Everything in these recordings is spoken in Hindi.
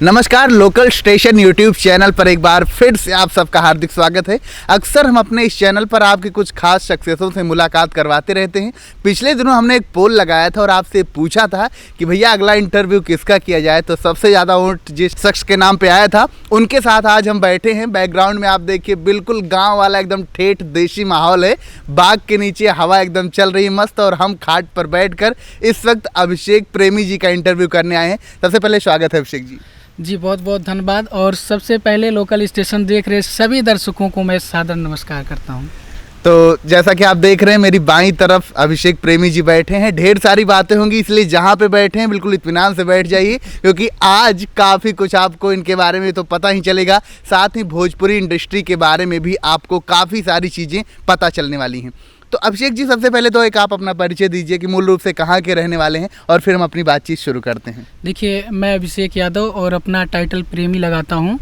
नमस्कार, लोकल स्टेशन यूट्यूब चैनल पर एक बार फिर से आप सबका हार्दिक स्वागत है। अक्सर हम अपने इस चैनल पर आपकी कुछ खास शख्सियतों से मुलाकात करवाते रहते हैं। पिछले दिनों हमने एक पोल लगाया था और आपसे पूछा था कि भैया अगला इंटरव्यू किसका किया जाए, तो सबसे ज़्यादा वोट जिस शख्स के नाम पे आया था उनके साथ आज हम बैठे हैं। बैकग्राउंड में आप देखिए बिल्कुल गाँव वाला एकदम ठेठ देशी माहौल है। बाग के नीचे हवा एकदम चल रही है मस्त, और हम खाट पर बैठ कर इस वक्त अभिषेक प्रेमी जी का इंटरव्यू करने आए हैं। सबसे पहले स्वागत है अभिषेक जी। बहुत बहुत धन्यवाद। और सबसे पहले लोकल स्टेशन देख रहे सभी दर्शकों को मैं सादर नमस्कार करता हूं। तो जैसा कि आप देख रहे हैं मेरी बाईं तरफ अभिषेक प्रेमी जी बैठे हैं। ढेर सारी बातें होंगी, इसलिए जहां पे बैठे हैं बिल्कुल इत्मीनान से बैठ जाइए, क्योंकि आज काफ़ी कुछ आपको इनके बारे में तो पता ही चलेगा, साथ ही भोजपुरी इंडस्ट्री के बारे में भी आपको काफ़ी सारी चीज़ें पता चलने वाली हैं। तो अभिषेक जी, सबसे पहले तो एक आप अपना परिचय दीजिए कि मूल रूप से कहाँ के रहने वाले हैं, और फिर हम अपनी बातचीत शुरू करते हैं। देखिए, मैं अभिषेक यादव और अपना टाइटल प्रेमी लगाता हूं।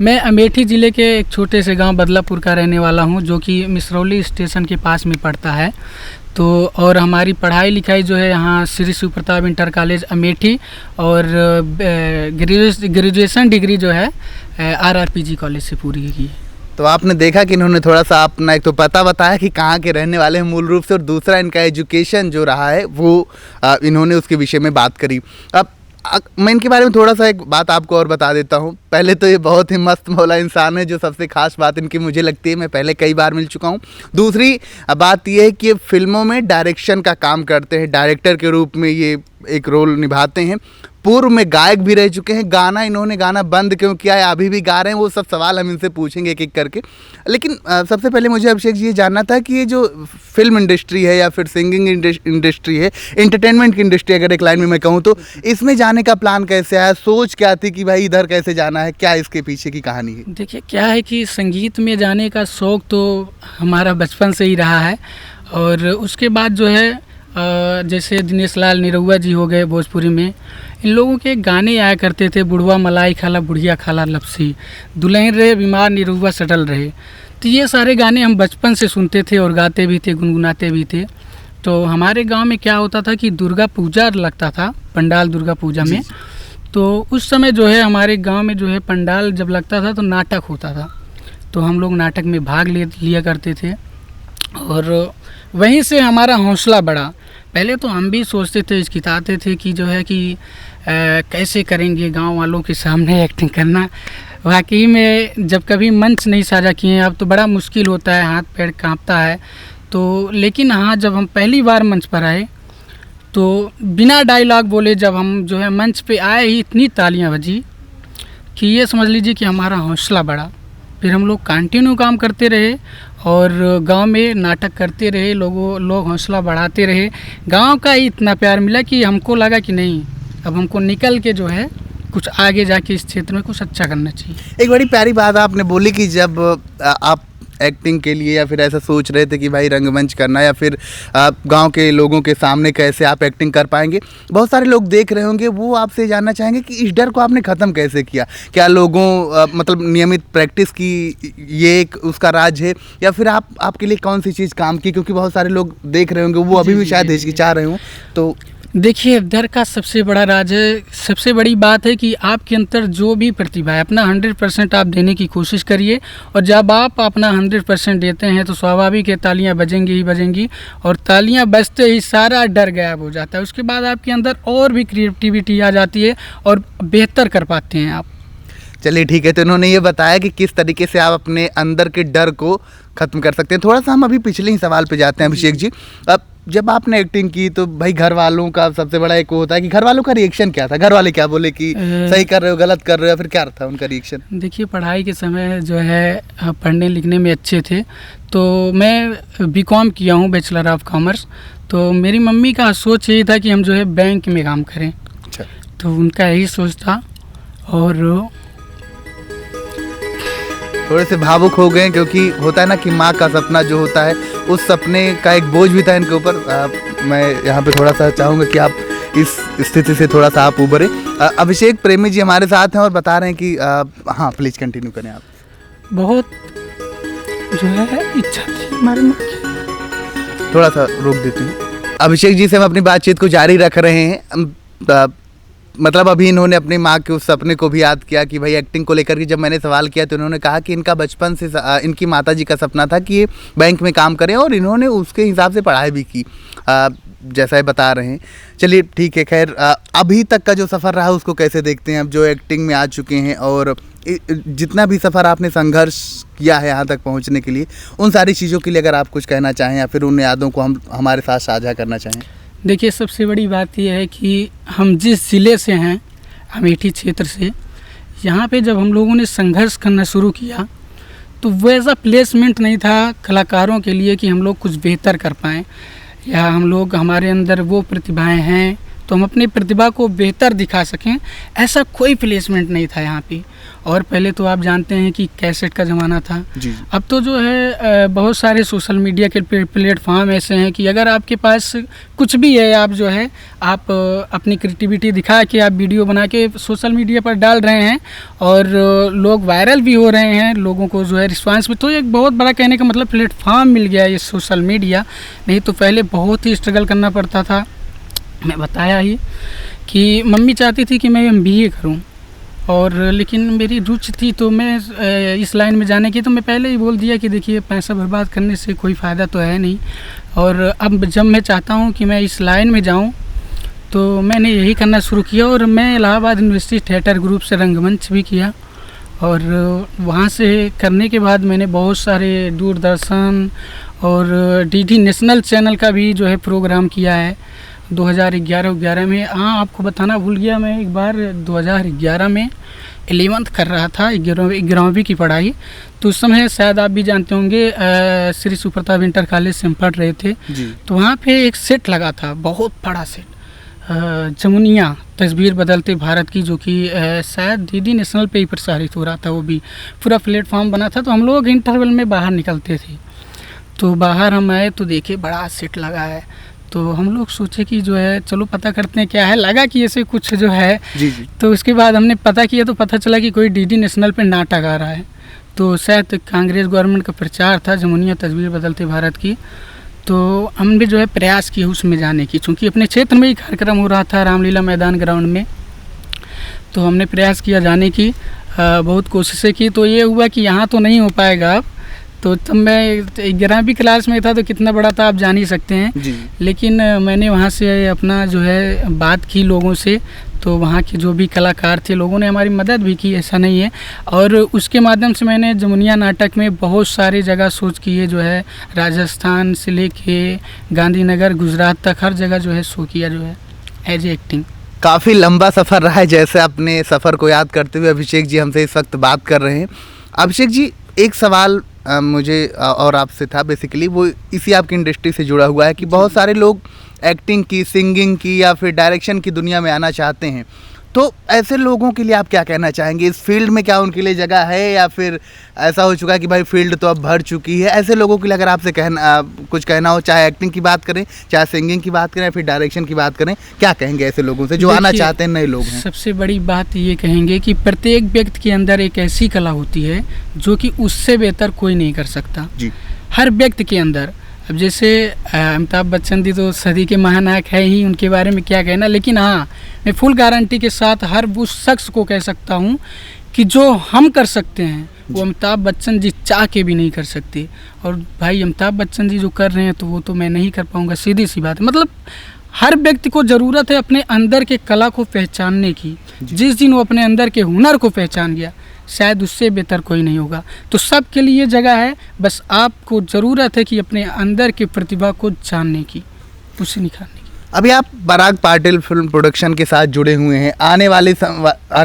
मैं अमेठी ज़िले के एक छोटे से गांव बदलापुर का रहने वाला हूं, जो कि मिसरौली स्टेशन के पास में पड़ता है। तो और हमारी पढ़ाई लिखाई जो है यहाँ श्री शिव प्रताप इंटर कॉलेज अमेठी, और ग्रेजुएशन डिग्री जो है RRPG कॉलेज से पूरी की। तो आपने देखा कि इन्होंने थोड़ा सा अपना एक तो पता बताया कि कहाँ के रहने वाले हैं मूल रूप से, और दूसरा इनका एजुकेशन जो रहा है वो इन्होंने उसके विषय में बात करी। अब मैं इनके बारे में थोड़ा सा एक बात आपको और बता देता हूँ। पहले तो ये बहुत ही मस्त मौला इंसान है, जो सबसे खास बात इनकी मुझे लगती है, मैं पहले कई बार मिल चुका हूँ। दूसरी बात ये है कि ये फिल्मों में डायरेक्शन का काम करते हैं, डायरेक्टर के रूप में ये एक रोल निभाते हैं। पूर्व में गायक भी रह चुके हैं। इन्होंने गाना बंद क्यों किया है, अभी भी गा रहे हैं, वो सब सवाल हम इनसे पूछेंगे एक एक करके। लेकिन सबसे पहले मुझे अभिषेक जी ये जानना था कि ये जो फिल्म इंडस्ट्री है या फिर सिंगिंग इंडस्ट्री है, एंटरटेनमेंट की इंडस्ट्री अगर एक लाइन में मैं कहूँ, तो इसमें जाने का प्लान कैसे आया? सोच क्या थी कि भाई इधर कैसे जाना है? क्या इसके पीछे की कहानी है? देखिए, क्या है कि संगीत में जाने का शौक़ तो हमारा बचपन से ही रहा है। और उसके बाद जो है जैसे दिनेश लाल निरहुआ जी हो गए भोजपुरी में, इन लोगों के गाने आया करते थे। बुढ़वा मलाई खाला बुढ़िया खाला लपसी, दुल्हन रहे बीमार निरहुआ सटल रहे। तो ये सारे गाने हम बचपन से सुनते थे और गाते भी थे, गुनगुनाते भी थे। तो हमारे गांव में क्या होता था कि दुर्गा पूजा लगता था, पंडाल दुर्गा पूजा में। तो उस समय जो है हमारे गाँव में जो है पंडाल जब लगता था तो नाटक होता था। तो हम लोग नाटक में भाग लिया करते थे, और वहीं से हमारा हौसला बढ़ा। पहले तो हम भी सोचते थे, हिचकिचाते थे कि जो है कि कैसे करेंगे गांव वालों के सामने एक्टिंग करना। वाकई में जब कभी मंच नहीं साझा किए, अब तो बड़ा मुश्किल होता है, हाथ पैर कांपता है। तो लेकिन हाँ, जब हम पहली बार मंच पर आए तो बिना डायलॉग बोले जब हम जो है मंच पे आए ही इतनी तालियां बजी कि ये समझ लीजिए कि हमारा हौसला बढ़ा। फिर हम लोग कंटिन्यू काम करते रहे और गांव में नाटक करते रहे, लोग हौसला बढ़ाते रहे। गांव का ही इतना प्यार मिला कि हमको लगा कि नहीं, अब हमको निकल के जो है कुछ आगे जाके इस क्षेत्र में कुछ अच्छा करना चाहिए। एक बड़ी प्यारी बात आपने बोली कि जब आप एक्टिंग के लिए या फिर ऐसा सोच रहे थे कि भाई रंगमंच करना या फिर गांव के लोगों के सामने कैसे आप एक्टिंग कर पाएंगे, बहुत सारे लोग देख रहे होंगे, वो आपसे जानना चाहेंगे कि इस डर को आपने ख़त्म कैसे किया? क्या लोगों मतलब नियमित प्रैक्टिस की ये एक उसका राज है, या फिर आपके लिए कौन सी चीज़ काम की? क्योंकि बहुत सारे लोग देख रहे होंगे, वो अभी भी शायद हिचकिचा रहे हों। तो देखिए, डर का सबसे बड़ा राज है, सबसे बड़ी बात है कि आपके अंदर जो भी प्रतिभा है अपना 100% आप देने की कोशिश करिए। और जब आप अपना 100% देते हैं तो स्वाभाविक है तालियां बजेंगी ही बजेंगी, और तालियां बजते ही सारा डर गायब हो जाता है। उसके बाद आपके अंदर और भी क्रिएटिविटी आ जाती है और बेहतर कर पाते हैं आप। चलिए ठीक है, तो इन्होंने ये बताया कि किस तरीके से आप अपने अंदर के डर को ख़त्म कर सकते हैं। थोड़ा सा हम अभी पिछले ही सवाल पे जाते हैं अभिषेक जी। अब जब आपने एक्टिंग की तो भाई घर वालों का सबसे बड़ा एक होता है कि घर वालों का रिएक्शन क्या था? घर वाले क्या बोले कि सही कर रहे हो, गलत कर रहे हो, या फिर क्या था उनका रिएक्शन? देखिए, पढ़ाई के समय जो है पढ़ने लिखने में अच्छे थे। तो मैं BCom किया हूँ, बैचलर ऑफ कॉमर्स। तो मेरी मम्मी का सोच यही था कि हम जो है बैंक में काम करें। अच्छा। तो उनका यही सोच था, और थोड़े से भावुक हो गए, क्योंकि होता है ना कि माँ का सपना जो होता है, उस सपने का एक बोझ भी था इनके ऊपर। मैं यहाँ पे थोड़ा सा चाहूँगा कि आप इस स्थिति से थोड़ा सा आप उभरे। अभिषेक प्रेमी जी हमारे साथ हैं और बता रहे हैं कि हाँ, प्लीज़ कंटिन्यू करें आप। बहुत जो है इच्छा थी हमारे माँ की। थोड़ा सा रोक देती हूँ। अभिषेक जी से हम अपनी बातचीत को जारी रख रहे हैं। मतलब अभी इन्होंने अपनी माँ के उस सपने को भी याद किया कि भाई एक्टिंग को लेकर के जब मैंने सवाल किया तो इन्होंने कहा कि इनका बचपन से इनकी माताजी का सपना था कि ये बैंक में काम करें और इन्होंने उसके हिसाब से पढ़ाई भी की, जैसा ये बता रहे हैं। चलिए ठीक है, खैर अभी तक का जो सफ़र रहा उसको कैसे देखते हैं, अब जो एक्टिंग में आ चुके हैं और जितना भी सफ़र आपने संघर्ष किया है यहाँ तक पहुँचने के लिए, उन सारी चीज़ों के लिए अगर आप कुछ कहना चाहें या फिर उन यादों को हम हमारे साथ साझा करना चाहें। देखिए, सबसे बड़ी बात यह है कि हम जिस ज़िले से हैं, अमेठी क्षेत्र से, यहाँ पे जब हम लोगों ने संघर्ष करना शुरू किया तो वैसा प्लेसमेंट नहीं था कलाकारों के लिए कि हम लोग कुछ बेहतर कर पाएँ या हम लोग हमारे अंदर वो प्रतिभाएं हैं तो हम अपनी प्रतिभा को बेहतर दिखा सकें, ऐसा कोई प्लेसमेंट नहीं था यहाँ पे। और पहले तो आप जानते हैं कि कैसेट का ज़माना था जी। अब तो जो है बहुत सारे सोशल मीडिया के प्लेटफॉर्म ऐसे हैं कि अगर आपके पास कुछ भी है, आप जो है आप अपनी क्रिएटिविटी दिखा के आप वीडियो बना के सोशल मीडिया पर डाल रहे हैं और लोग वायरल भी हो रहे हैं, लोगों को जो है रिस्पांस भी, तो एक बहुत बड़ा कहने का मतलब प्लेटफॉर्म मिल गया ये सोशल मीडिया। नहीं तो पहले बहुत ही स्ट्रगल करना पड़ता था। मैं बताया ही कि मम्मी चाहती थी कि मैं MBA करूं और लेकिन मेरी रुचि थी तो मैं इस लाइन में जाने की, तो मैं पहले ही बोल दिया कि देखिए पैसा बर्बाद करने से कोई फ़ायदा तो है नहीं, और अब जब मैं चाहता हूं कि मैं इस लाइन में जाऊं तो मैंने यही करना शुरू किया। और मैं इलाहाबाद यूनिवर्सिटी थिएटर ग्रुप से रंगमंच भी किया और वहाँ से करने के बाद मैंने बहुत सारे दूरदर्शन और DD नेशनल चैनल का भी जो है प्रोग्राम किया है 2011 में। हाँ, आपको बताना भूल गया, मैं एक बार 2011 में 11th कर रहा था, 11वीं की पढ़ाई, तो उस समय शायद आप भी जानते होंगे श्री सुप्रताप इंटर कॉलेज से हम पढ़ रहे थे जी। तो वहाँ पे एक सेट लगा था, बहुत बड़ा सेट, जमुनिया तस्वीर बदलते भारत की, जो कि शायद DD नेशनल पे ही प्रसारित हो रहा था, वो भी पूरा प्लेटफॉर्म बना था। तो हम लोग इंटरवल में बाहर निकलते थे, तो बाहर हम आए तो देखे बड़ा सेट लगा है, तो हम लोग सोचे कि जो है चलो पता करते हैं क्या है, लगा कि ऐसे कुछ जो है जी जी। तो उसके बाद हमने पता किया तो पता चला कि कोई DD नेशनल पे नाटक आ रहा है, तो शायद कांग्रेस गवर्नमेंट का प्रचार था जमुनिया तस्वीर बदलते भारत की। तो हमने जो है प्रयास किया उसमें जाने की, चूँकि अपने क्षेत्र में ही कार्यक्रम हो रहा था रामलीला मैदान ग्राउंड में, तो हमने प्रयास किया जाने की, बहुत कोशिशें की, तो ये हुआ कि यहाँ तो नहीं हो पाएगा अब। तो तब मैं 11वीं क्लास में था तो कितना बड़ा था आप जान ही सकते हैं जी। लेकिन मैंने वहाँ से अपना जो है बात की लोगों से, तो वहाँ के जो भी कलाकार थे लोगों ने हमारी मदद भी की, ऐसा नहीं है। और उसके माध्यम से मैंने जमुनिया नाटक में बहुत सारी जगह शोज किए, जो है राजस्थान से लेके गांधीनगर गुजरात तक हर जगह जो है शो किया, जो है एज एक्टिंग। काफ़ी लंबा सफ़र रहा है, जैसे अपने सफ़र को याद करते हुए अभिषेक जी हमसे इस वक्त बात कर रहे हैं। अभिषेक जी, एक सवाल मुझे और आपसे था, बेसिकली वो इसी आपकी इंडस्ट्री से जुड़ा हुआ है कि बहुत सारे लोग एक्टिंग की, सिंगिंग की या फिर डायरेक्शन की दुनिया में आना चाहते हैं, तो ऐसे लोगों के लिए आप क्या कहना चाहेंगे? इस फील्ड में क्या उनके लिए जगह है या फिर ऐसा हो चुका है कि भाई फील्ड तो अब भर चुकी है? ऐसे लोगों के लिए अगर आपसे कुछ कहना हो, चाहे एक्टिंग की बात करें, चाहे सिंगिंग की बात करें या फिर डायरेक्शन की बात करें, क्या कहेंगे ऐसे लोगों से जो आना चाहते हैं, नए लोग हैं? सबसे बड़ी बात ये कहेंगे कि प्रत्येक व्यक्ति के अंदर एक ऐसी कला होती है जो कि उससे बेहतर कोई नहीं कर सकता जी। हर व्यक्ति के अंदर, अब जैसे अमिताभ बच्चन जी तो सदी के महानायक है ही, उनके बारे में क्या कहना, लेकिन हाँ मैं फुल गारंटी के साथ हर उस शख्स को कह सकता हूँ कि जो हम कर सकते हैं वो अमिताभ बच्चन जी चाह के भी नहीं कर सकते। और भाई अमिताभ बच्चन जी जो कर रहे हैं तो वो तो मैं नहीं कर पाऊँगा, सीधी सी बात है। मतलब हर व्यक्ति को ज़रूरत है अपने अंदर के कला को पहचानने की। जिस दिन वो अपने अंदर के हुनर को पहचान गया, शायद उससे बेहतर कोई नहीं होगा। तो सब के लिए जगह है, बस आपको ज़रूरत है कि अपने अंदर की प्रतिभा को जानने की, उसे निखारने की। अभी आप पराग पाटिल फिल्म प्रोडक्शन के साथ जुड़े हुए हैं, आने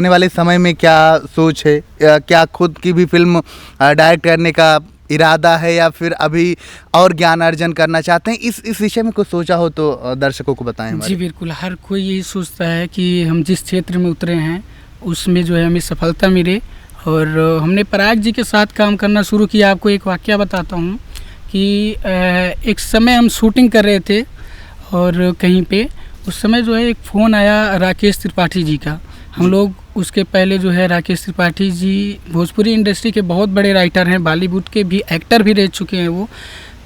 वाले समय में क्या सोच है? क्या खुद की भी फिल्म डायरेक्ट करने का इरादा है या फिर अभी और ज्ञान अर्जन करना चाहते हैं? इस विषय में कुछ सोचा हो तो दर्शकों को बताएं। जी बिल्कुल, हर कोई यही सोचता है कि हम जिस क्षेत्र में उतरे हैं उसमें जो है हमें सफलता मिले, और हमने पराग जी के साथ काम करना शुरू किया। आपको एक वाकया बताता हूँ कि एक समय हम शूटिंग कर रहे थे और कहीं पे उस समय जो है एक फ़ोन आया राकेश त्रिपाठी जी का। हम लोग उसके पहले जो है राकेश त्रिपाठी जी भोजपुरी इंडस्ट्री के बहुत बड़े राइटर हैं, बॉलीवुड के भी एक्टर भी रह चुके हैं वो।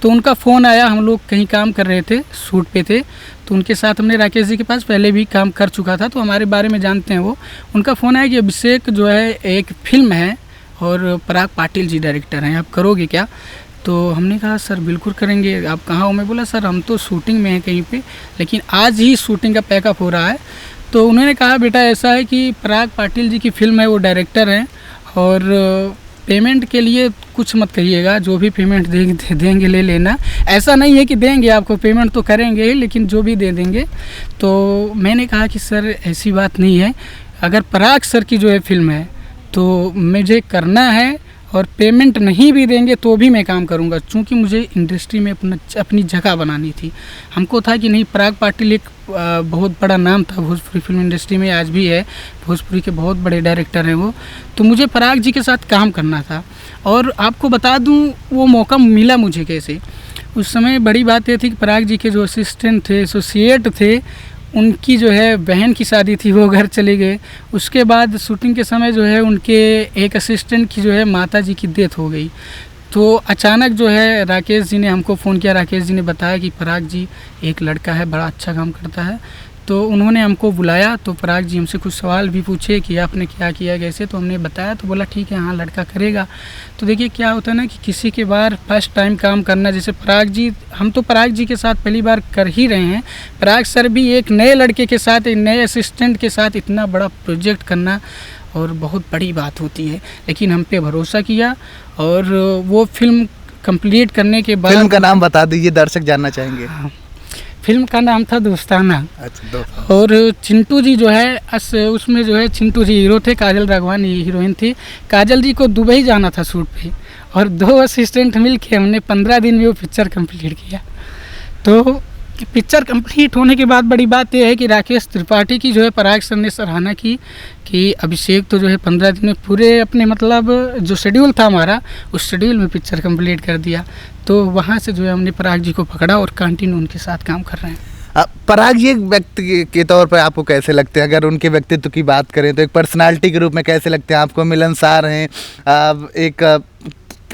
तो उनका फ़ोन आया, हम लोग कहीं काम कर रहे थे, शूट पे थे, तो उनके साथ हमने राकेश जी के पास पहले भी काम कर चुका था, तो हमारे बारे में जानते हैं वो। उनका फ़ोन आया कि अभिषेक जो है एक फ़िल्म है और पराग पाटिल जी डायरेक्टर हैं, आप करोगे क्या? तो हमने कहा सर बिल्कुल करेंगे, आप कहाँ हो? मैं बोला सर हम तो शूटिंग में हैं कहीं पे, लेकिन आज ही शूटिंग का पैकअप हो रहा है। तो उन्होंने कहा बेटा ऐसा है कि पराग पाटिल जी की फ़िल्म है, वो डायरेक्टर हैं, और पेमेंट के लिए कुछ मत कहिएगा, जो भी पेमेंट देंगे ले लेना। ऐसा नहीं है कि देंगे आपको, पेमेंट तो करेंगे ही, लेकिन जो भी दे देंगे। तो मैंने कहा कि सर ऐसी बात नहीं है, अगर पराग सर की जो है फ़िल्म है तो मुझे करना है, और पेमेंट नहीं भी देंगे तो भी मैं काम करूंगा, क्योंकि मुझे इंडस्ट्री में अपनी जगह बनानी थी। हमको था कि नहीं, पराग पाटिल एक बहुत बड़ा नाम था भोजपुरी फिल्म इंडस्ट्री में, आज भी है, भोजपुरी के बहुत बड़े डायरेक्टर हैं वो। तो मुझे पराग जी के साथ काम करना था। और आपको बता दूं वो मौका मिला मुझे कैसे। उस समय बड़ी बात ये थी कि पराग जी के जो असिस्टेंट थे, एसोसिएट थे, उनकी जो है बहन की शादी थी, वो घर चले गए। उसके बाद शूटिंग के समय जो है उनके एक असिस्टेंट की जो है माता जी की डेथ हो गई। तो अचानक जो है राकेश जी ने हमको फ़ोन किया, राकेश जी ने बताया कि पराग जी एक लड़का है, बड़ा अच्छा काम करता है। तो उन्होंने हमको बुलाया, तो पराग जी हमसे कुछ सवाल भी पूछे कि आपने क्या किया कैसे, तो हमने बताया, तो बोला ठीक है हाँ लड़का करेगा। तो देखिए क्या होता है ना कि किसी के बार फर्स्ट टाइम काम करना, जैसे पराग जी, हम तो पराग जी के साथ पहली बार कर ही रहे हैं, पराग सर भी एक नए लड़के के साथ, एक नए असिस्टेंट के साथ इतना बड़ा प्रोजेक्ट करना और बहुत बड़ी बात होती है। लेकिन हम पे भरोसा किया, और वो फिल्म कंप्लीट करने के बाद, फिल्म का नाम बता दीजिए, दर्शक जानना चाहेंगे। फिल्म का नाम था दोस्ताना। अच्छा, और चिंटू जी जो है उसमें जो है चिंटू जी हीरो थे, काजल राघवानी हीरोइन थी। काजल जी को दुबई जाना था शूट पे, और 2 असिस्टेंट मिल के हमने 15 दिन में वो पिक्चर कंप्लीट किया। तो पिक्चर कंप्लीट होने के बाद बड़ी बात यह है कि राकेश त्रिपाठी की जो है पराग सर ने सराहना की कि अभिषेक तो जो है 15 दिन में पूरे अपने मतलब जो शेड्यूल था हमारा, उस शेड्यूल में पिक्चर कंप्लीट कर दिया। तो वहाँ से जो है हमने पराग जी को पकड़ा और कंटिन्यू उनके साथ काम कर रहे हैं। पराग जी एक व्यक्ति के तौर पर आपको कैसे लगते हैं? अगर उनके व्यक्तित्व की बात करें तो एक पर्सनालिटी के रूप में कैसे लगते हैं आपको? मिलनसार हैं, एक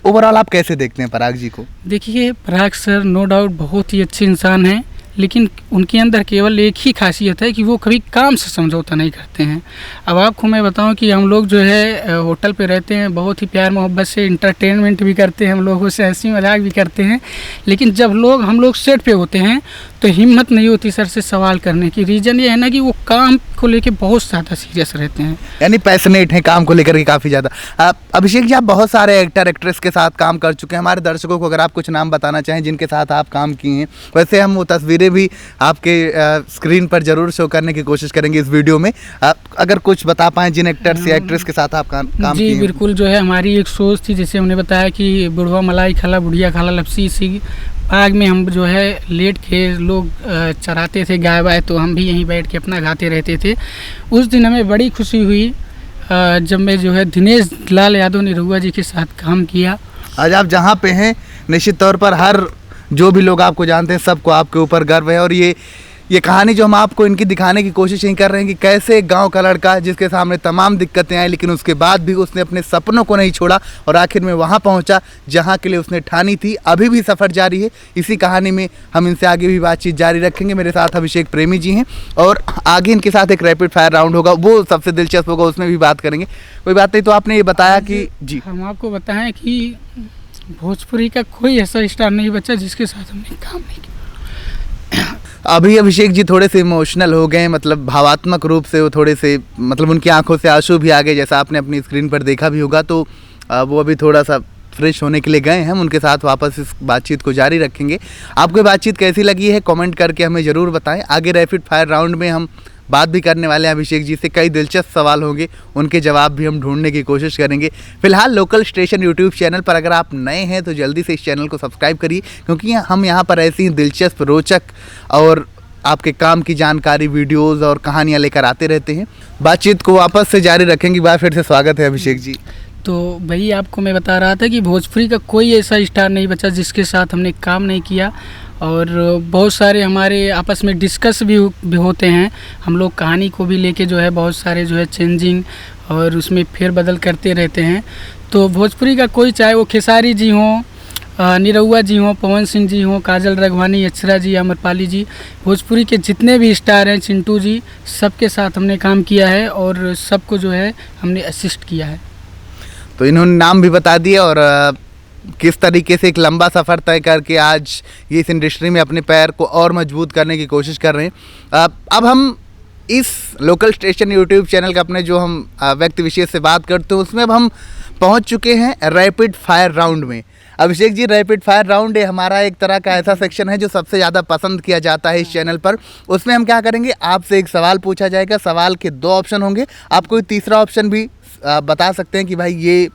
ओवरऑल आप कैसे देखते हैं पराग जी को? देखिए पराग सर नो डाउट बहुत ही अच्छे इंसान हैं, लेकिन उनके अंदर केवल एक ही खासियत है कि वो कभी काम से समझौता नहीं करते हैं। अब आपको मैं बताऊं कि हम लोग जो है होटल पे रहते हैं, बहुत ही प्यार मोहब्बत से इंटरटेनमेंट भी करते हैं, हम लोगों से हंसी मजाक भी करते हैं, लेकिन जब हम लोग सेट पे होते हैं तो हिम्मत नहीं होती सर से सवाल करने की। रीज़न ये है ना कि वो काम को लेके बहुत ज़्यादा सीरियस रहते हैं, यानी पैशनेट हैं काम को लेकर के काफ़ी ज़्यादा। अभिषेक जी, आप बहुत सारे एक्टर एक्ट्रेस के साथ काम कर चुके हैं। हमारे दर्शकों को अगर आप कुछ नाम बताना चाहें जिनके साथ आप काम किए हैं, वैसे हम वो तस्वीरें भी आपके स्क्रीन पर जरूर शो करने की कोशिश करेंगे इस वीडियो में। अगर कुछ बता पाएँ जिन एक्टर्स या एक्ट्रेस के साथ आप काम किए जी हैं। बिल्कुल, जो है हमारी एक सोच थी, जैसे हमने बताया कि बुढ़वा मलाई खाला बुढ़िया खाला लपसी, इसी बाग में हम जो है लेट के लोग चराते थे गाय वाय, तो हम भी यहीं बैठ के अपना गाते रहते थे। उस दिन हमें बड़ी खुशी हुई जब मैं जो है दिनेश लाल यादव निरहुआ जी के साथ काम किया। आज आप जहाँ पे हैं, निश्चित तौर पर हर जो भी लोग आपको जानते हैं सबको आपके ऊपर गर्व है। और ये कहानी जो हम आपको इनकी दिखाने की कोशिश यही कर रहे हैं कि कैसे एक गांव का लड़का जिसके सामने तमाम दिक्कतें आई, लेकिन उसके बाद भी उसने अपने सपनों को नहीं छोड़ा और आखिर में वहां पहुंचा जहां के लिए उसने ठानी थी। अभी भी सफ़र जारी है। इसी कहानी में हम इनसे आगे भी बातचीत जारी रखेंगे। मेरे साथ अभिषेक प्रेमी जी हैं और आगे इनके साथ एक रैपिड फायर राउंड होगा, वो सबसे दिलचस्प होगा, उसमें भी बात करेंगे। कोई बात नहीं, तो आपने ये बताया कि जी हम आपको बताएं कि भोजपुरी का कोई ऐसा स्टार नहीं बचा जिसके साथ हमने काम नहीं किया। अभी अभिषेक जी थोड़े से इमोशनल हो गए, मतलब भावात्मक रूप से वो थोड़े से, मतलब उनकी आंखों से आंसू भी आ गए, जैसा आपने अपनी स्क्रीन पर देखा भी होगा। तो वो अभी थोड़ा सा फ्रेश होने के लिए गए हैं। हम उनके साथ वापस इस बातचीत को जारी रखेंगे। आपको ये बातचीत कैसी लगी है कमेंट करके हमें ज़रूर बताएं। आगे रैपिड फायर राउंड में हम बात भी करने वाले हैं अभिषेक जी से, कई दिलचस्प सवाल होंगे, उनके जवाब भी हम ढूंढने की कोशिश करेंगे। फिलहाल लोकल स्टेशन यूट्यूब चैनल पर अगर आप नए हैं तो जल्दी से इस चैनल को सब्सक्राइब करिए, क्योंकि हम यहाँ पर ऐसी ही दिलचस्प, रोचक और आपके काम की जानकारी, वीडियोज़ और कहानियाँ लेकर आते रहते हैं। बातचीत को वापस से जारी रखेंगे। बार फिर से स्वागत है अभिषेक जी। तो भाई आपको मैं बता रहा था कि भोजपुरी का कोई ऐसा स्टार नहीं बचा जिसके साथ हमने काम नहीं किया। और बहुत सारे हमारे आपस में डिस्कस भी होते हैं। हम लोग कहानी को भी लेके जो है बहुत सारे जो है चेंजिंग और उसमें फेरबदल करते रहते हैं। तो भोजपुरी का कोई, चाहे वो खेसारी जी हों, निरहुआ जी हों, पवन सिंह जी हों, काजल राघवानी, अक्षरा जी, आम्रपाली जी, भोजपुरी के जितने भी स्टार हैं, चिंटू जी, सबके साथ हमने काम किया है और सबको जो है हमने असिस्ट किया है। तो इन्होंने नाम भी बता दिया और किस तरीके से एक लंबा सफ़र तय करके आज ये इस इंडस्ट्री में अपने पैर को और मजबूत करने की कोशिश कर रहे हैं। अब हम इस लोकल स्टेशन यूट्यूब चैनल का अपने जो हम व्यक्ति विशेष से बात करते हैं उसमें अब हम पहुंच चुके हैं रैपिड फायर राउंड में। Abhishek ji, rapid fire round है हमारा एक तरह का ऐसा सेक्शन है जो सबसे ज़्यादा पसंद किया जाता है इस चैनल पर। उसमें हम क्या करेंगे, आपसे एक सवाल पूछा जाएगा, सवाल के 2 ऑप्शन होंगे, आप कोई तीसरा ऑप्शन भी बता सकते हैं कि भाई ये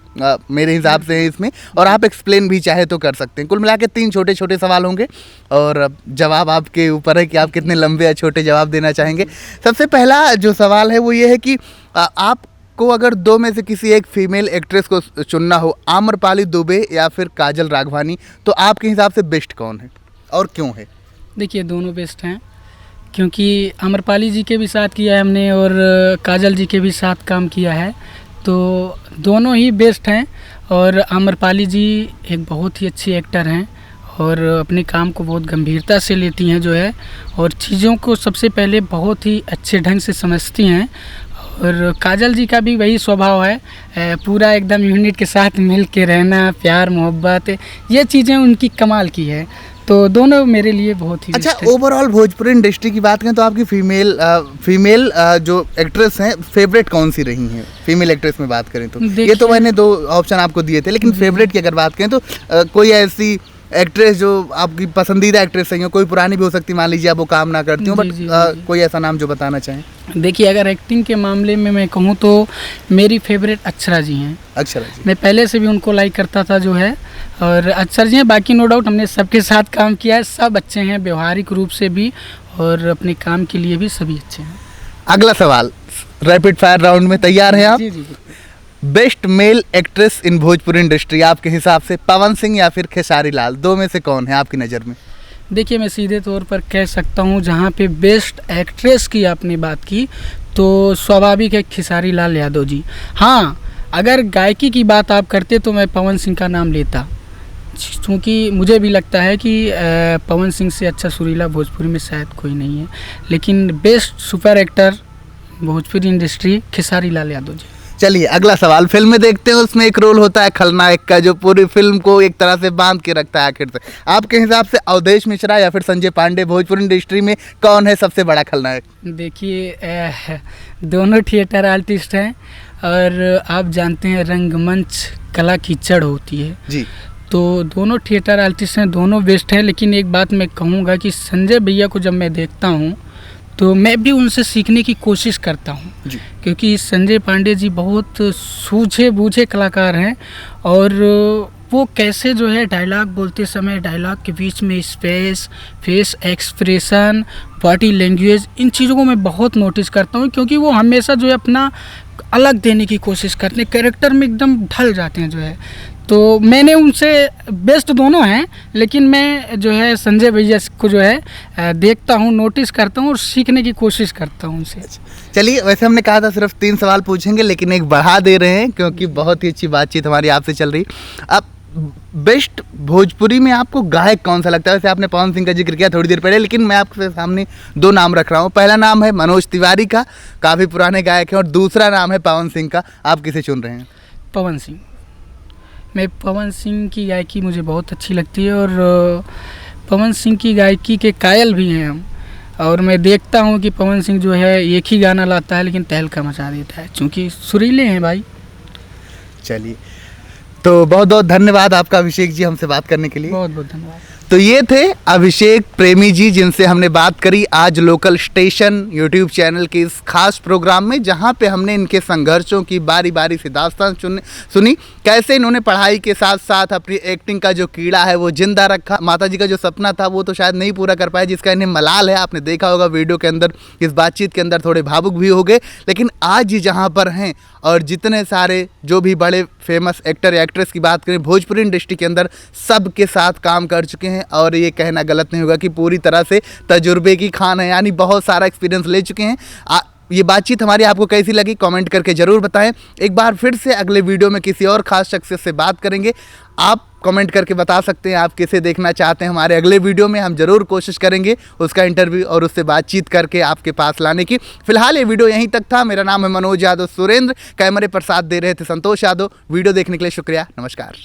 मेरे हिसाब से है इसमें, और आप एक्सप्लेन भी चाहे तो कर सकते हैं। कुल मिला के 3 छोटे छोटे सवाल होंगे और जवाब आपके ऊपर है कि आप कितने लंबे या छोटे जवाब देना चाहेंगे। सबसे पहला जो सवाल है वो ये है कि आपको अगर 2 में से किसी एक फीमेल एक्ट्रेस को चुनना हो, आम्रपाली दुबे या फिर काजल राघवानी, तो आपके हिसाब से बेस्ट कौन है और क्यों है? देखिए, दोनों बेस्ट हैं क्योंकि आम्रपाली जी के भी साथ किया है हमने और काजल जी के भी साथ काम किया है, तो दोनों ही बेस्ट हैं। और आम्रपाली जी एक बहुत ही अच्छी एक्टर हैं और अपने काम को बहुत गंभीरता से लेती हैं जो है, और चीज़ों को सबसे पहले बहुत ही अच्छे ढंग से समझती हैं। और काजल जी का भी वही स्वभाव है, पूरा एकदम यूनिट के साथ मिल के रहना, प्यार मोहब्बत, ये चीज़ें उनकी कमाल की है। तो दोनों मेरे लिए बहुत ही अच्छा, ओवरऑल भोजपुरी इंडस्ट्री की बात करें तो आपकी फीमेल जो एक्ट्रेस हैं फेवरेट कौन सी रही हैं? फीमेल एक्ट्रेस में बात करें तो ये तो मैंने 2 ऑप्शन आपको दिए थे, लेकिन फेवरेट की अगर बात करें तो कोई ऐसी एक्ट्रेस जो आपकी पसंदीदा एक्ट्रेस है, कोई पुरानी भी हो सकती, मान लीजिए आप वो काम ना करती हूँ, बट कोई ऐसा नाम जो बताना चाहें? देखिए, अगर एक्टिंग के मामले में मैं कहूँ तो मेरी फेवरेट अक्षरा जी हैं। अक्षरा जी, मैं पहले से भी उनको लाइक करता था जो है, और अक्षरा जी हैं। बाकी नो डाउट हमने सबके साथ काम किया है, सब अच्छे हैं व्यवहारिक रूप से भी और अपने काम के लिए भी सभी अच्छे हैं। अगला सवाल, रैपिड फायर राउंड में तैयार हैं आप? जी जी। Best male actress in Bhojpuri industry आपके हिसाब से पवन सिंह या फिर खेसारी लाल, 2 में से कौन है आपकी नज़र में? देखिए, मैं सीधे तौर पर कह सकता हूँ, जहाँ पे बेस्ट एक्ट्रेस की आपने बात की तो स्वाभाविक है खेसारी लाल यादव जी। हाँ, अगर गायकी की बात आप करते तो मैं पवन सिंह का नाम लेता, क्योंकि मुझे भी लगता है कि पवन सिंह से अच्छा सुरीला भोजपुरी में शायद कोई नहीं है, लेकिन best super actor Bhojpuri industry Khesari Lal Yadav ji. चलिए अगला सवाल, फिल्म में देखते हैं उसमें एक रोल होता है खलनायक का जो पूरी फिल्म को एक तरह से बांध के रखता है आखिर से। आपके हिसाब से अवधेश मिश्रा या फिर संजय पांडे, भोजपुरी इंडस्ट्री में कौन है सबसे बड़ा खलनायक? देखिए, दोनों थिएटर आर्टिस्ट हैं और आप जानते हैं रंगमंच कला की जड़ होती है जी, तो दोनों थिएटर आर्टिस्ट हैं, दोनों बेस्ट हैं। लेकिन एक बात मैं कहूँगा कि संजय भैया को जब मैं देखता हूँ तो मैं भी उनसे सीखने की कोशिश करता हूँ, क्योंकि संजय पांडे जी बहुत सूझे बूझे कलाकार हैं और वो कैसे जो है डायलॉग बोलते समय डायलॉग के बीच में space, face expression, body language, इन चीज़ों को मैं बहुत नोटिस करता हूँ, क्योंकि वो हमेशा जो है अपना अलग देने की कोशिश करते हैं, कैरेक्टर में एकदम ढल जाते हैं जो है। तो मैंने उनसे, बेस्ट दोनों हैं, लेकिन मैं जो है संजय भैया को जो है देखता हूँ, नोटिस करता हूँ और सीखने की कोशिश करता हूँ उनसे। चलिए, वैसे हमने कहा था सिर्फ 3 सवाल पूछेंगे, लेकिन एक बढ़ा दे रहे हैं क्योंकि बहुत ही अच्छी बातचीत हमारी आपसे चल रही। अब बेस्ट भोजपुरी में आपको गायक कौन सा लगता है? वैसे आपने पवन सिंह का जिक्र किया थोड़ी देर पहले, लेकिन मैं आपके सामने 2 नाम रख रहा हूँ। पहला नाम है मनोज तिवारी का, काफ़ी पुराने गायक हैं, और दूसरा नाम है पवन सिंह का। आप किसे चुन रहे हैं? पवन सिंह। मैं पवन सिंह की गायकी मुझे बहुत अच्छी लगती है और पवन सिंह की गायकी के कायल भी हैं हम, और मैं देखता हूँ कि पवन सिंह जो है एक ही गाना लाता है लेकिन तहलका मचा देता है, क्योंकि सुरीले हैं भाई। चलिए, तो बहुत बहुत धन्यवाद आपका अभिषेक जी हमसे बात करने के लिए। बहुत बहुत धन्यवाद। तो ये थे अभिषेक प्रेमी जी जिनसे हमने बात करी आज लोकल स्टेशन यूट्यूब चैनल के इस खास प्रोग्राम में, जहां पे हमने इनके संघर्षों की बारी बारी से दास्तान सुनी, कैसे इन्होंने पढ़ाई के साथ साथ अपनी एक्टिंग का जो कीड़ा है वो जिंदा रखा। माता जी का जो सपना था वो तो शायद नहीं पूरा कर पाए, जिसका इन्हें मलाल है। आपने देखा होगा वीडियो के अंदर, इस बातचीत के अंदर थोड़े भावुक भी हो गए, लेकिन आज ये जहाँ पर हैं और जितने सारे जो भी बड़े फेमस एक्टर या एक्ट्रेस की बात करें भोजपुरी इंडस्ट्री के अंदर, सबके साथ काम कर चुके हैं। और ये कहना गलत नहीं होगा कि पूरी तरह से तजुर्बे की खान है, यानी बहुत सारा एक्सपीरियंस ले चुके हैं। ये बातचीत हमारी आपको कैसी लगी कमेंट करके ज़रूर बताएं। एक बार फिर से अगले वीडियो में किसी और ख़ास शख्सियत से बात करेंगे। आप कमेंट करके बता सकते हैं आप किसे देखना चाहते हैं हमारे अगले वीडियो में। हम ज़रूर कोशिश करेंगे उसका इंटरव्यू और उससे बातचीत करके आपके पास लाने की। फिलहाल ये वीडियो यहीं तक था। मेरा नाम है मनोज यादव सुरेंद्र, कैमरे पर साथ दे रहे थे संतोष यादव। वीडियो देखने के लिए शुक्रिया, नमस्कार।